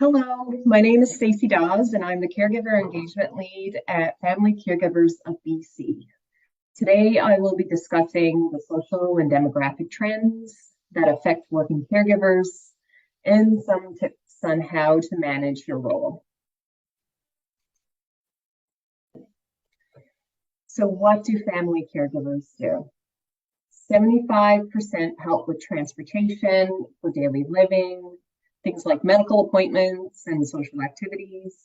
Hello, my name is Stacey Dawes, and I'm the Caregiver Engagement Lead at Family Caregivers of BC. Today, I will be discussing the social and demographic trends that affect working caregivers and some tips on how to manage your role. So what do family caregivers do? 75% help with transportation for daily living, things like medical appointments and social activities.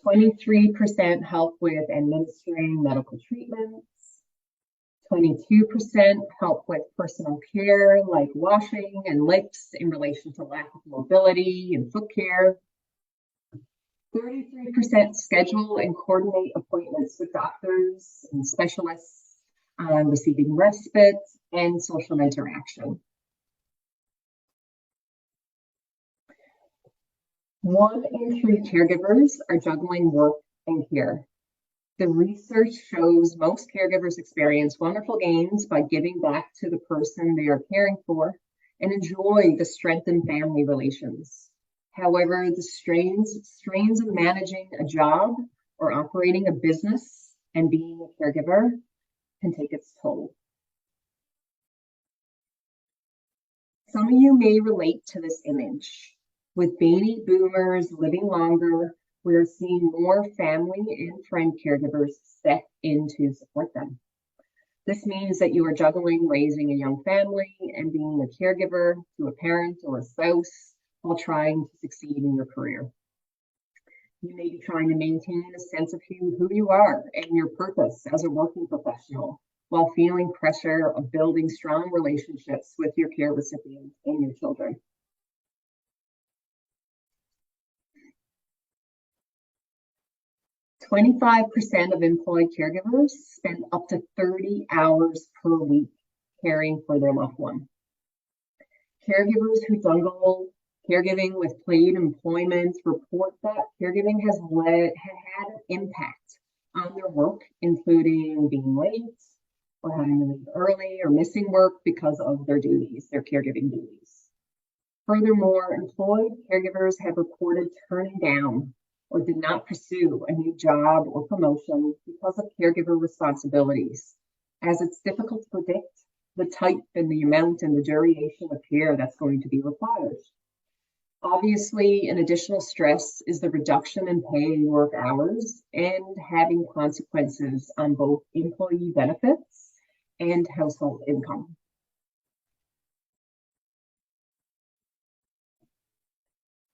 23% help with administering medical treatments. 22% help with personal care like washing and lifts in relation to lack of mobility and foot care. 33% schedule and coordinate appointments with doctors and specialists on receiving respite and social interaction. 1 in 3 caregivers are juggling work and care. The research shows most caregivers experience wonderful gains by giving back to the person they are caring for and enjoy the strengthened family relations. However, the strains of managing a job or operating a business and being a caregiver can take its toll. Some of you may relate to this image. With baby boomers living longer, we are seeing more family and friend caregivers step in to support them. This means that you are juggling raising a young family and being a caregiver to a parent or a spouse while trying to succeed in your career. You may be trying to maintain a sense of who you are and your purpose as a working professional while feeling pressure of building strong relationships with your care recipients and your children. 25% of employed caregivers spend up to 30 hours per week caring for their loved one. Caregivers who juggle caregiving with paid employment report that caregiving has had an impact on their work, including being late or having to leave early or missing work because of their duties, their caregiving duties. Furthermore, employed caregivers have reported turning down or did not pursue a new job or promotion because of caregiver responsibilities, as it's difficult to predict the type and the amount and the duration of care that's going to be required. Obviously, an additional stress is the reduction in pay work hours and having consequences on both employee benefits and household income.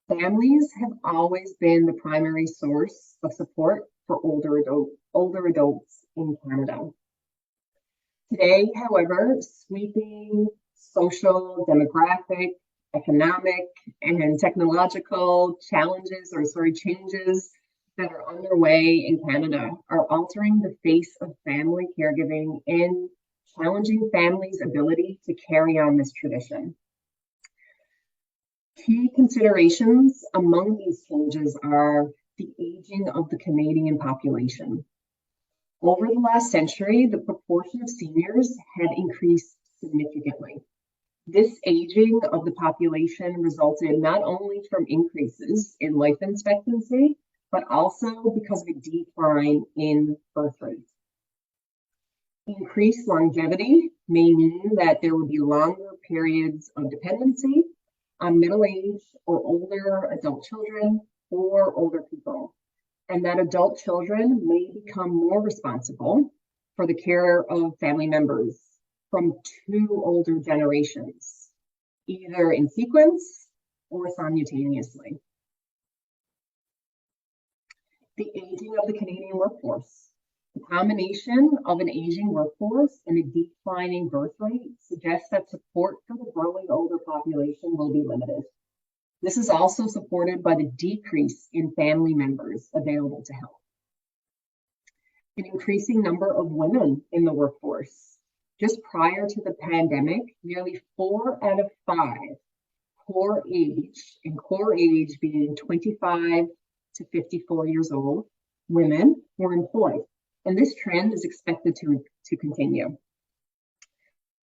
Families have always been the primary source of support for older adults in Canada. Today, however, sweeping social, demographic, economic, and technological changes that are underway in Canada are altering the face of family caregiving and challenging families' ability to carry on this tradition. Key considerations among these changes are the aging of the Canadian population. Over the last century, the proportion of seniors had increased significantly. This aging of the population resulted not only from increases in life expectancy, but also because of a decline in birth rate. Increased longevity may mean that there will be longer periods of dependency on middle-aged or older adult children or older people, and that adult children may become more responsible for the care of family members from 2 older generations, either in sequence or simultaneously. The aging of the Canadian workforce. The combination of an aging workforce and a declining birth rate suggests that support for the growing older population will be limited. This is also supported by the decrease in family members available to help. An increasing number of women in the workforce. Just prior to the pandemic, nearly 4 out of 5 core age being 25 to 54 years old, women were employed. And this trend is expected to continue.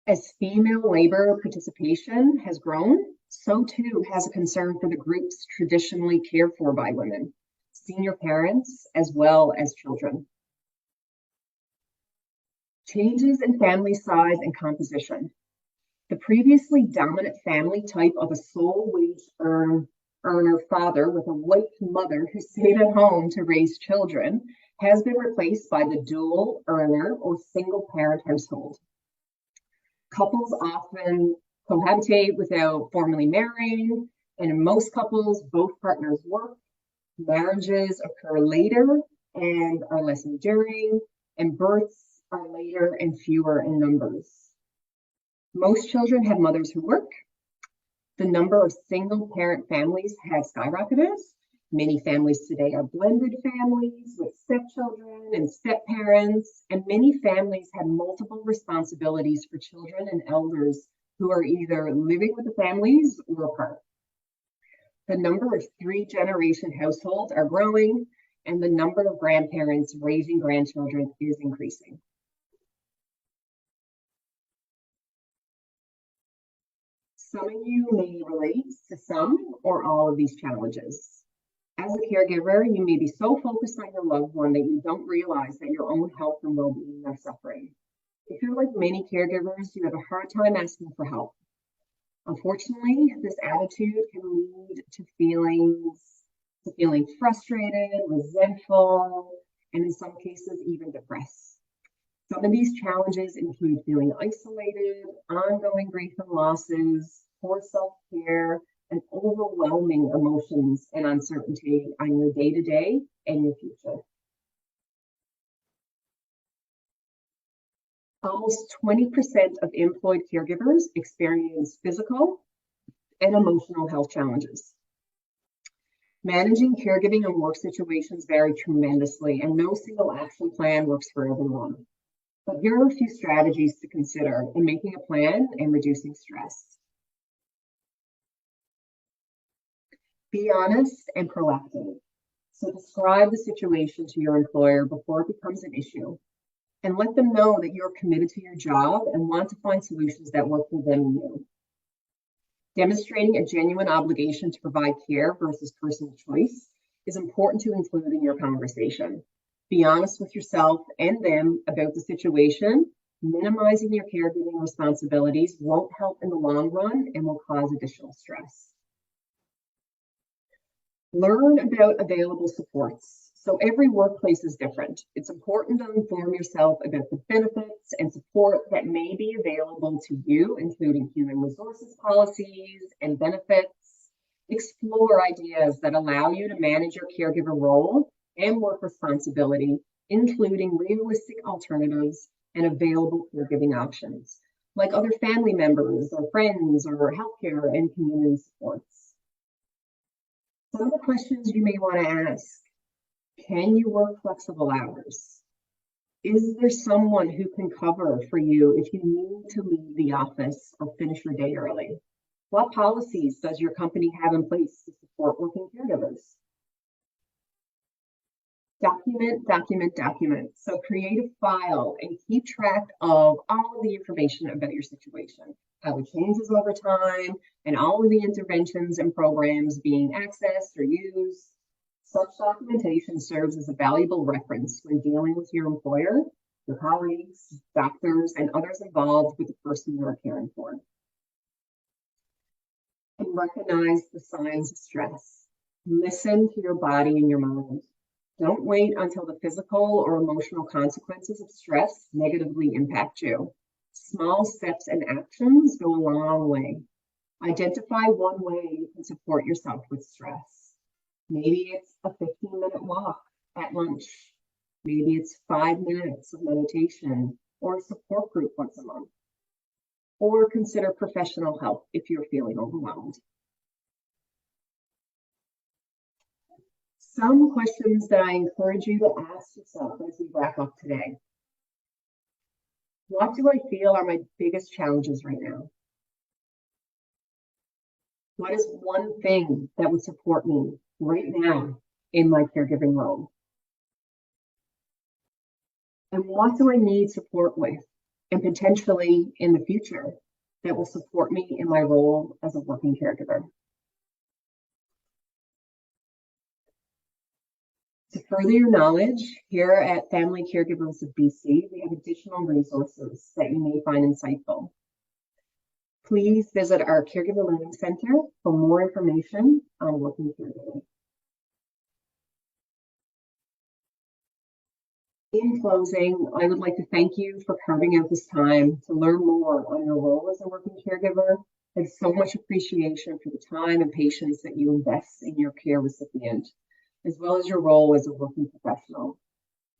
As female labor participation has grown, So too has a concern for the groups traditionally cared for by women, senior parents, as well as children. Changes in family size and composition. The previously dominant family type of a sole wage earner father with a white mother who stayed at home to raise children has been replaced by the dual earner or single parent household. Couples often cohabitate without formally marrying, and in most couples, both partners work. Marriages occur later and are less enduring, and births are later and fewer in numbers. Most children have mothers who work. The number of single parent families has skyrocketed. Many families today are blended families with stepchildren and step-parents, and many families have multiple responsibilities for children and elders who are either living with the families or apart. The number of three-generation households are growing, and the number of grandparents raising grandchildren is increasing. Some of you may relate to some or all of these challenges. As a caregiver, you may be so focused on your loved one that you don't realize that your own health and well-being are suffering. If you're like many caregivers, you have a hard time asking for help. Unfortunately, this attitude can lead to feeling frustrated, resentful, and in some cases, even depressed. Some of these challenges include feeling isolated, ongoing grief and losses, poor self-care, and overwhelming emotions and uncertainty on your day-to-day and your future. Almost 20% of employed caregivers experience physical and emotional health challenges. Managing caregiving and work situations vary tremendously, and no single action plan works for everyone. But here are a few strategies to consider in making a plan and reducing stress. Be honest and proactive. So describe the situation to your employer before it becomes an issue, and let them know that you're committed to your job and want to find solutions that work for them and you. Demonstrating a genuine obligation to provide care versus personal choice is important to include in your conversation. Be honest with yourself and them about the situation. Minimizing your caregiving responsibilities won't help in the long run and will cause additional stress. Learn about available supports. So every workplace is different. It's important to inform yourself about the benefits and support that may be available to you, including human resources policies and benefits. Explore ideas that allow you to manage your caregiver role and work responsibility, including realistic alternatives and available caregiving options, like other family members or friends or healthcare and community supports. Some of the questions you may want to ask: can you work flexible hours? Is there someone who can cover for you if you need to leave the office or finish your day early? What policies does your company have in place to support working caregivers? Document. So create a file and keep track of all of the information about your situation, how it changes over time, and all of the interventions and programs being accessed or used. Such documentation serves as a valuable reference when dealing with your employer, your colleagues, doctors, and others involved with the person you are caring for. And recognize the signs of stress. Listen to your body and your mind. Don't wait until the physical or emotional consequences of stress negatively impact you. Small steps and actions go a long way. Identify one way you can support yourself with stress. Maybe it's a 15-minute walk at lunch. Maybe it's 5 minutes of meditation or a support group once a month. Or consider professional help if you're feeling overwhelmed. Some questions that I encourage you to ask yourself as we wrap up today. What do I feel are my biggest challenges right now? What is one thing that would support me right now in my caregiving role? And what do I need support with, and potentially in the future? that will support me in my role as a working caregiver. To further your knowledge, here at Family Caregivers of BC, we have additional resources that you may find insightful. Please visit our Caregiver Learning Center for more information on working caregiving. In closing, I would like to thank you for carving out this time to learn more on your role as a working caregiver. I have so much appreciation for the time and patience that you invest in your care recipient, as well as your role as a working professional.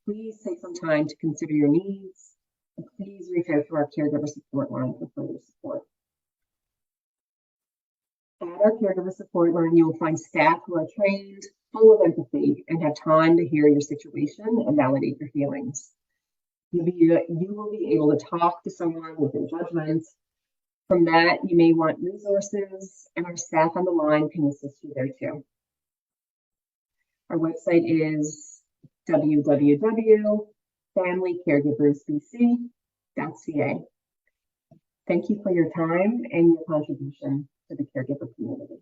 Please take some time to consider your needs, and please reach out to our caregiver support line for further support. At our caregiver support line, you will find staff who are trained, full of empathy, and have time to hear your situation and validate your feelings. You will be able to talk to someone without judgment. From that, you may want resources, and our staff on the line can assist you there too. Our website is www.familycaregiversbc.ca. Thank you for your time and your contribution to the caregiver community.